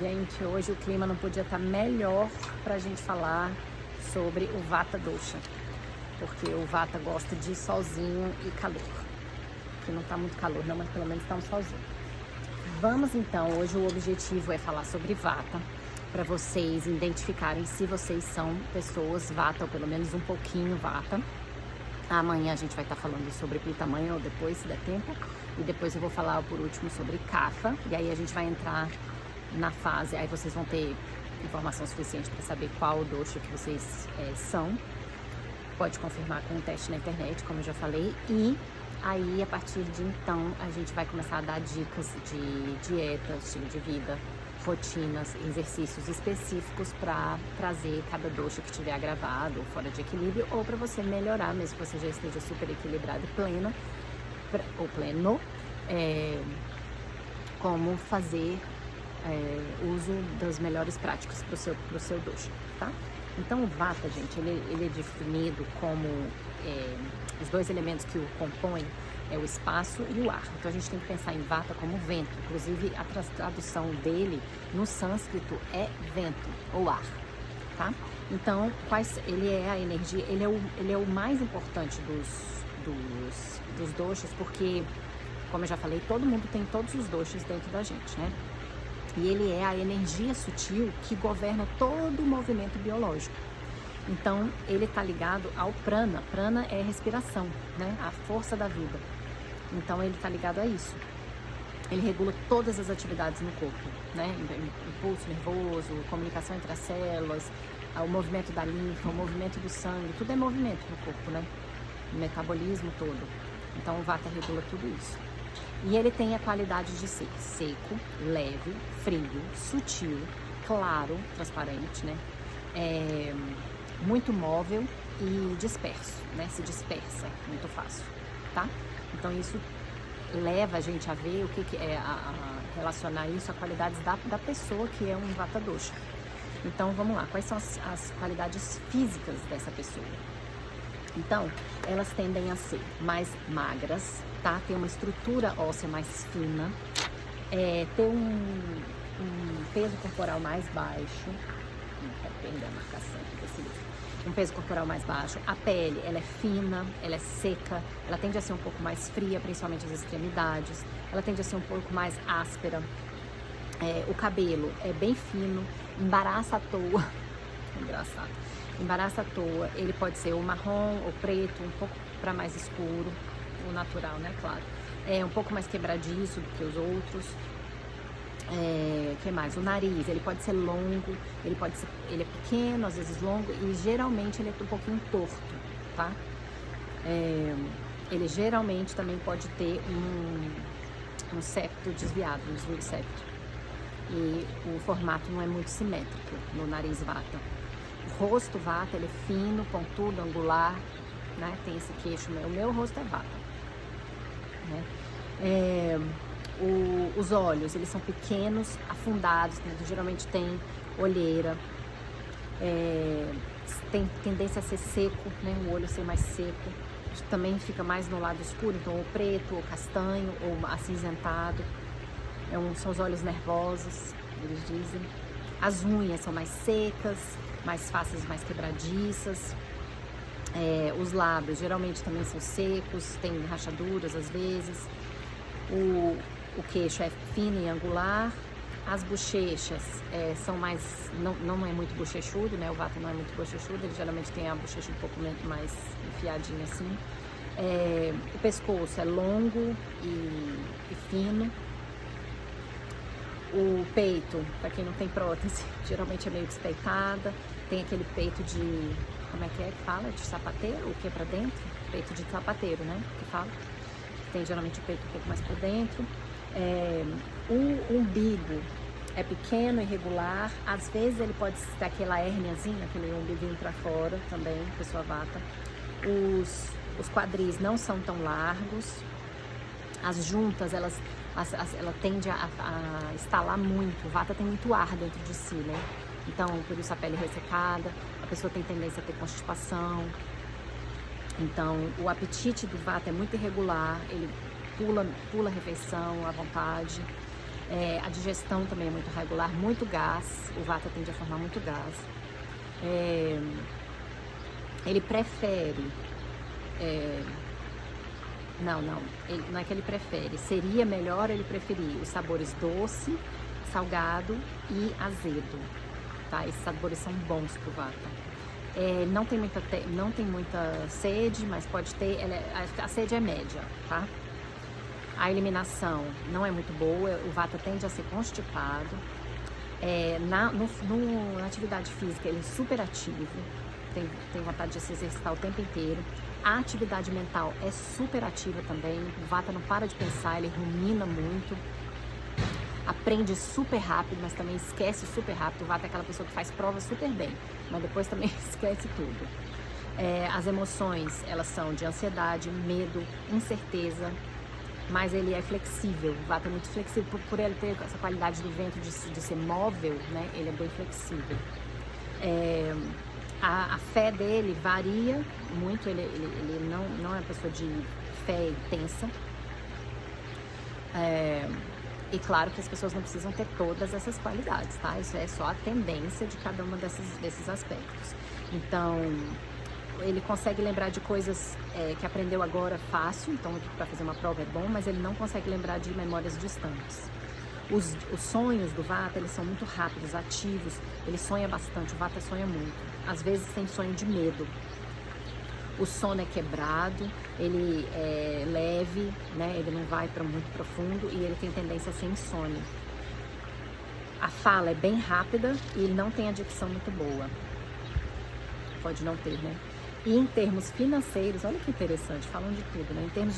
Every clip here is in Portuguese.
Gente, hoje o clima não podia estar melhor para a gente falar sobre o Vata Dosha, porque o Vata gosta de solzinho e calor. Aqui não está muito calor não, mas pelo menos está um solzinho. Vamos então, hoje o objetivo é falar sobre Vata, para vocês identificarem se vocês são pessoas Vata, ou pelo menos um pouquinho Vata. Amanhã a gente vai estar falando sobre Pitta Manha, ou depois, se der tempo. E depois eu vou falar por último sobre Kapha. E aí a gente vai entrar na fase, aí vocês vão ter informação suficiente para saber qual dosha que vocês são. Pode confirmar com um teste na internet, como eu já falei. E aí, a partir de então, a gente vai começar a dar dicas de dieta, estilo de vida, rotinas, exercícios específicos para trazer cada dosha que estiver agravado ou fora de equilíbrio, ou para você melhorar, mesmo que você já esteja super equilibrado e pleno, como fazer uso das melhores práticas para o seu dosha, tá? Então o Vata, gente, ele é definido como os dois elementos que o compõem é o espaço e o ar. Então a gente tem que pensar em Vata como vento. Inclusive a tradução dele no sânscrito é vento ou ar, tá? Então ele é a energia, ele é o mais importante dos doshas, porque, como eu já falei, todo mundo tem todos os doshas dentro da gente, né? E ele é a energia sutil que governa todo o movimento biológico. Então, ele está ligado ao prana. Prana é respiração, né? A força da vida. Então, ele está ligado a isso. Ele regula todas as atividades no corpo, né? Impulso nervoso, comunicação entre as células, o movimento da linfa, o movimento do sangue, tudo é movimento no corpo, né? O metabolismo todo. Então, o Vata regula tudo isso. E ele tem a qualidade de ser seco, leve, frio, sutil, claro, transparente, né? Muito móvel e disperso, né? Se dispersa muito fácil, tá? Então isso leva a gente a ver o que é, a relacionar isso a qualidades da pessoa que é um Vata Dosha. Então vamos lá, quais são as qualidades físicas dessa pessoa? Então, elas tendem a ser mais magras, tá? Ter uma estrutura óssea mais fina, ter um peso corporal mais baixo, não quero perder a marcação aqui desse livro. Um peso corporal mais baixo, a pele, ela é fina, ela é seca, ela tende a ser um pouco mais fria, principalmente as extremidades, ela tende a ser um pouco mais áspera, o cabelo é bem fino, embaraça à toa, engraçado. Embaraço à toa, ele pode ser ou marrom ou preto, um pouco para mais escuro, o natural, né, claro. Um pouco mais quebradiço do que os outros. Que mais? O nariz, ele pode ser longo, ele é pequeno, às vezes longo, e geralmente ele é um pouquinho torto, tá? Ele geralmente também pode ter um septo desviado, um desvio de septo. E o formato não é muito simétrico no nariz Vata. O rosto Vata, ele é fino, pontudo, angular, né? Tem esse queixo, o meu rosto é Vata, né? Os olhos, eles são pequenos, afundados, né? Geralmente tem olheira, tem tendência a ser seco, né? O olho ser mais seco, também fica mais no lado escuro, então ou preto, ou castanho, ou acinzentado. São os olhos nervosos, eles dizem. As unhas são mais secas, mais fáceis, mais quebradiças. Os lábios geralmente também são secos, tem rachaduras às vezes. O queixo é fino e angular. As bochechas são mais, não é muito bochechudo, né? O Vata não é muito bochechudo, ele geralmente tem a bochecha um pouco mais enfiadinha assim. O pescoço é longo e fino. O peito, para quem não tem prótese, geralmente é meio despeitada. Tem aquele peito de, como é que fala? De sapateiro? O que é pra dentro? Peito de sapateiro, né? Que fala. Tem geralmente o peito um pouco mais pra dentro. O umbigo é pequeno, irregular. Às vezes ele pode ter aquela hérniazinha, aquele umbiguinho pra fora também, pessoa Vata. Os quadris não são tão largos. As juntas, ela tende a estalar muito. O Vata tem muito ar dentro de si, né? Então, por isso a pele ressecada, a pessoa tem tendência a ter constipação. Então, o apetite do Vata é muito irregular, ele pula a refeição à vontade. A digestão também é muito regular, muito gás, o Vata tende a formar muito gás. Ele prefere, não é que ele prefere, seria melhor ele preferir os sabores doce, salgado e azedo, tá? Esses sabores são bons pro Vata. Não tem muita sede, mas pode ter, a sede é média, tá? A eliminação não é muito boa, o Vata tende a ser constipado. Na atividade física ele é super ativo, tem vontade de se exercitar o tempo inteiro. A atividade mental é super ativa também, o Vata não para de pensar, ele rumina muito, aprende super rápido, mas também esquece super rápido. O Vata é aquela pessoa que faz prova super bem, mas depois também esquece tudo. As emoções, elas são de ansiedade, medo, incerteza, mas ele é flexível. O Vata é muito flexível, por ele ter essa qualidade do vento de ser móvel, né? Ele é bem flexível. A fé dele varia muito, ele não é uma pessoa de fé intensa. E claro que as pessoas não precisam ter todas essas qualidades, tá? Isso é só a tendência de cada um desses aspectos. Então, ele consegue lembrar de coisas que aprendeu agora fácil, então para fazer uma prova é bom, mas ele não consegue lembrar de memórias distantes. Os sonhos do Vata, eles são muito rápidos, ativos, ele sonha bastante, o Vata sonha muito. Às vezes tem sonho de medo. O sono é quebrado, ele é leve, né? Ele não vai para muito profundo e ele tem tendência a ser insônia. A fala é bem rápida e ele não tem a dicção muito boa. Pode não ter, né? E em termos financeiros, olha que interessante, falando de tudo, né? Em termos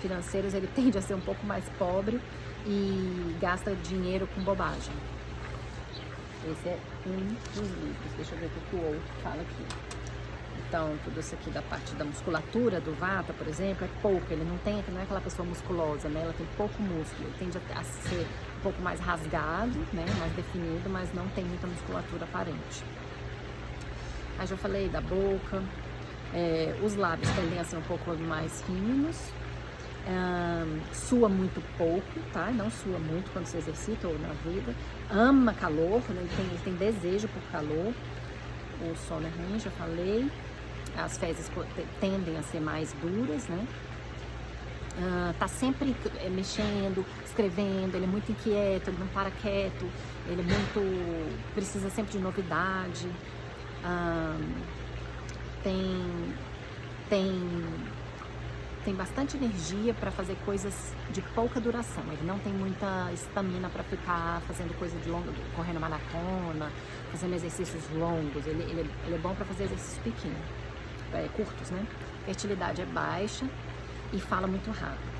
financeiros, ele tende a ser um pouco mais pobre e gasta dinheiro com bobagem. Esse é um dos livros. Deixa eu ver o que o outro fala aqui. Então, tudo isso aqui da parte da musculatura do Vata, por exemplo, é pouco. Ele não é aquela pessoa musculosa, né? Ela tem pouco músculo. Ele tende a ser um pouco mais rasgado, né? Mais definido, mas não tem muita musculatura aparente. Aí já falei da boca. Os lábios tendem a ser um pouco mais finos. Sua muito pouco, tá? Não sua muito quando se exercita ou na vida. Ama calor, né? Ele tem desejo por calor. O sono é ruim, já falei. As fezes tendem a ser mais duras, né? Tá sempre mexendo, escrevendo, ele é muito inquieto, ele não para quieto, ele é precisa sempre de novidade. Tem bastante energia para fazer coisas de pouca duração. Ele não tem muita estamina para ficar fazendo coisa de longa, correndo maratona, fazendo exercícios longos. Ele é bom para fazer exercícios pequenos, curtos, né? Fertilidade é baixa e fala muito rápido.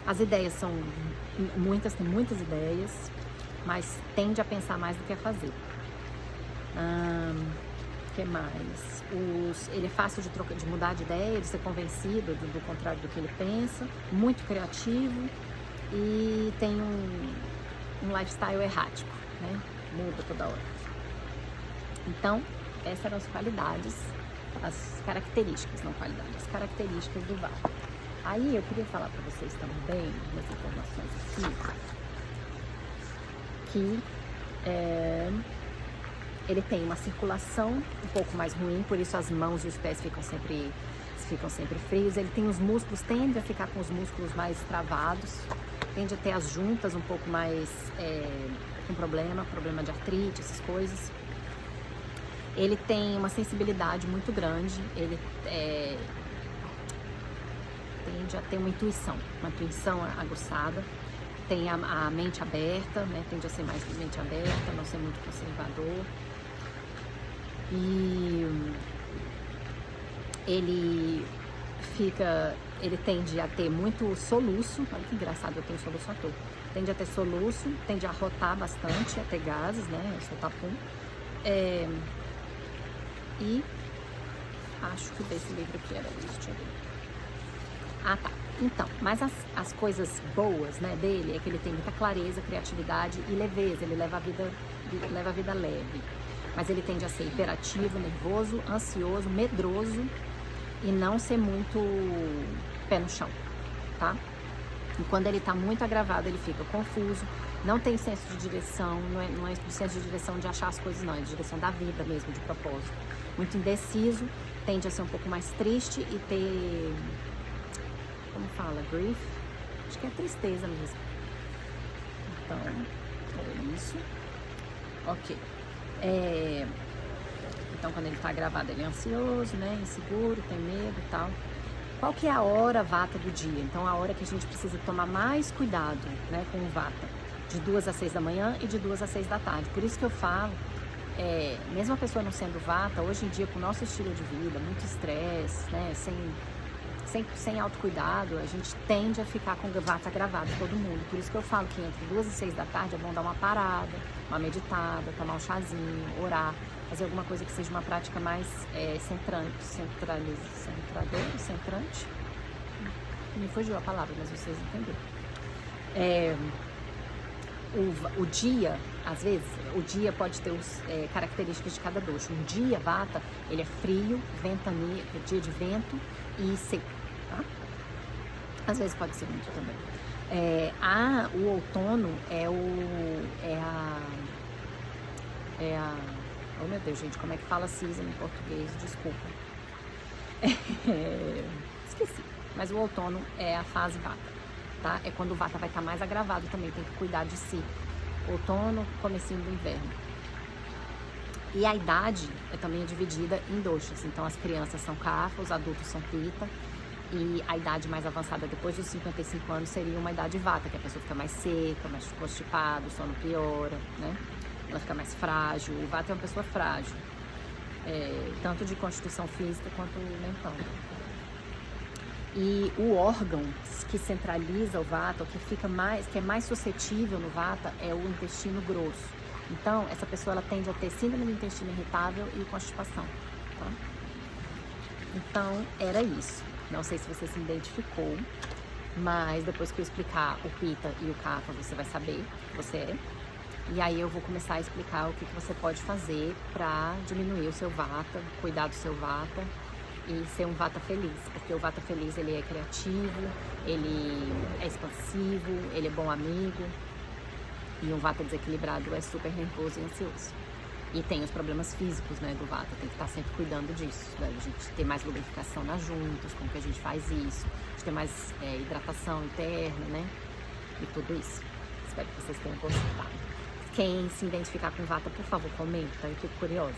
As ideias são muitas, tem muitas ideias, mas tende a pensar mais do que a fazer. O que mais? Ele é fácil de mudar de ideia, de ser convencido do contrário do que ele pensa, muito criativo e tem um lifestyle errático, né? Muda toda hora. Então, essas eram as qualidades, as características, não qualidades, as características do Vata. Aí eu queria falar para vocês também, umas informações aqui, que ele tem uma circulação um pouco mais ruim, por isso as mãos e os pés ficam sempre frios. Ele tem os músculos, tende a ficar com os músculos mais travados, tende a ter as juntas um pouco mais com problema de artrite, essas coisas. Ele tem uma sensibilidade muito grande, ele tende a ter uma intuição aguçada. Tem a mente aberta, né? Tende a ser mais mente aberta, não ser muito conservador. E ele tende a ter muito soluço. Olha que engraçado, eu tenho soluço à toa. Tende a ter soluço, tende a rotar bastante, a ter gases, né? Soltar pum. E acho que desse livro aqui era isso, deixa eu ver. Ah, tá. Então, mas as coisas boas, né, dele é que ele tem muita clareza, criatividade e leveza. Ele leva a vida leve. Mas ele tende a ser hiperativo, nervoso, ansioso, medroso e não ser muito pé no chão, tá? E quando ele está muito agravado, ele fica confuso, não tem senso de direção, não é de senso de direção de achar as coisas, não, é de direção da vida mesmo, de propósito. Muito indeciso, tende a ser um pouco mais triste e ter, como fala, grief? Acho que é tristeza mesmo. Então, é isso. Ok. Então, quando ele está agravado, ele é ansioso, né, inseguro, tem medo e tal. Qual que é a hora vata do dia? Então, a hora que a gente precisa tomar mais cuidado, né, com o vata, de 2 às 6 da manhã e de 2 às 6 da tarde. Por isso que eu falo, mesmo a pessoa não sendo vata, hoje em dia, com o nosso estilo de vida, muito estresse, né, sem autocuidado, a gente tende a ficar com o vata agravado, todo mundo. Por isso que eu falo que entre 2 e 6 da tarde é bom dar uma parada, uma meditada, tomar um chazinho, orar, fazer alguma coisa que seja uma prática mais centrante. Me fugiu a palavra, mas vocês entenderam. O dia, às vezes, o dia pode ter características de cada dosha. Um dia, vata, ele é frio, ventania, dia de vento e seco, tá? Às vezes pode ser muito também. O outono oh meu Deus, gente, como é que fala season em português? Desculpa. Esqueci. Mas o outono é a fase vata, tá? É quando o vata vai estar mais agravado também, tem que cuidar de si. Outono, comecinho do inverno. E a idade também dividida em doshas. Então, as crianças são kapha, os adultos são pitta. E a idade mais avançada, depois dos 55 anos, seria uma idade vata, que a pessoa fica mais seca, mais constipada, o sono piora, né? Ela fica mais frágil. O vata é uma pessoa frágil, tanto de constituição física quanto mental. E o órgão que centraliza o vata, que é mais suscetível no vata, é o intestino grosso. Então, essa pessoa ela tende a ter síndrome do intestino irritável e constipação, tá? Então, era isso. Não sei se você se identificou, mas depois que eu explicar o pitta e o kapha, você vai saber que você é. E aí eu vou começar a explicar o que você pode fazer para diminuir o seu vata, cuidar do seu vata e ser um vata feliz. Porque o vata feliz, ele é criativo, ele é expansivo, ele é bom amigo. E um vata desequilibrado é super nervoso e ansioso. E tem os problemas físicos, né, do vata, tem que estar sempre cuidando disso, né? A gente ter mais lubrificação nas juntas, como que a gente faz isso, a gente ter mais hidratação interna, né, e tudo isso. Espero que vocês tenham gostado. Quem se identificar com vata, por favor, comenta, eu fico curiosa.